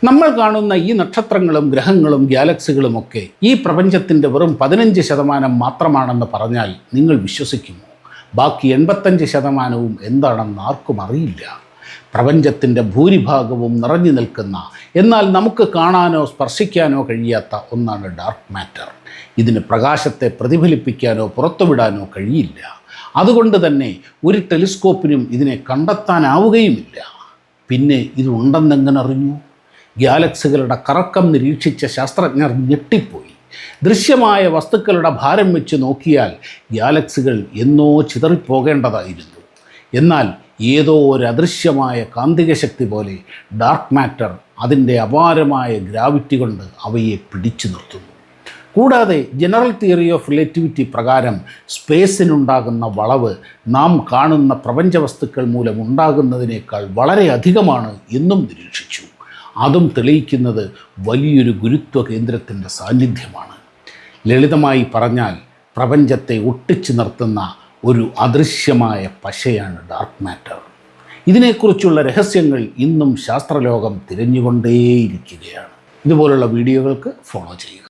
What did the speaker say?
നമ്മൾ കാണുന്ന ഈ നക്ഷത്രങ്ങളും ഗ്രഹങ്ങളും ഗാലക്സികളുമൊക്കെ ഈ പ്രപഞ്ചത്തിൻ്റെ വെറും 15% മാത്രമാണെന്ന് പറഞ്ഞാൽ നിങ്ങൾ വിശ്വസിക്കുമോ? ബാക്കി 85% എന്താണെന്ന് ആർക്കും അറിയില്ല. പ്രപഞ്ചത്തിൻ്റെ ഭൂരിഭാഗവും നിറഞ്ഞു നിൽക്കുന്ന, എന്നാൽ നമുക്ക് കാണാനോ സ്പർശിക്കാനോ കഴിയാത്ത ഒന്നാണ് ഡാർക്ക് മാറ്റർ. ഇതിന് പ്രകാശത്തെ പ്രതിഫലിപ്പിക്കാനോ പുറത്തുവിടാനോ കഴിയില്ല. അതുകൊണ്ട് തന്നെ ഒരു ടെലിസ്കോപ്പിനും ഇതിനെ കണ്ടെത്താനാവുകയുമില്ല. പിന്നെ ഇതുണ്ടെന്നെങ്ങനെ അറിഞ്ഞു? ഗാലക്സികളുടെ കറക്കം നിരീക്ഷിച്ച ശാസ്ത്രജ്ഞർ ഞെട്ടിപ്പോയി. ദൃശ്യമായ വസ്തുക്കളുടെ ഭാരം വെച്ച് നോക്കിയാൽ ഗാലക്സികൾ എന്നോ ചിതറിപ്പോകേണ്ടതായിരുന്നു. എന്നാൽ ഏതോ ഒരു അദൃശ്യമായ കാന്തിക ശക്തി പോലെ ഡാർക്ക് മാറ്റർ അതിൻ്റെ അപാരമായ ഗ്രാവിറ്റി കൊണ്ട് അവയെ പിടിച്ചു നിർത്തുന്നു. കൂടാതെ ജനറൽ തിയറി ഓഫ് റിലേറ്റിവിറ്റി പ്രകാരം സ്പേസിനുണ്ടാകുന്ന വളവ് നാം കാണുന്ന പ്രപഞ്ച വസ്തുക്കൾ മൂലം ഉണ്ടാകുന്നതിനേക്കാൾ വളരെ അധികമാണ് എന്നും നിരീക്ഷിച്ചു. അതും തെളിയിക്കുന്നത് വലിയൊരു ഗുരുത്വ കേന്ദ്രത്തിൻ്റെ സാന്നിധ്യമാണ്. ലളിതമായി പറഞ്ഞാൽ പ്രപഞ്ചത്തെ ഒട്ടിച്ചു നിർത്തുന്ന ഒരു അദൃശ്യമായ പശയാണ് ഡാർക്ക് മാറ്റർ. ഇതിനെക്കുറിച്ചുള്ള രഹസ്യങ്ങൾ ഇന്നും ശാസ്ത്രലോകം തിരഞ്ഞുകൊണ്ടേയിരിക്കുകയാണ്. ഇതുപോലുള്ള വീഡിയോകൾക്ക് ഫോളോ ചെയ്യുക.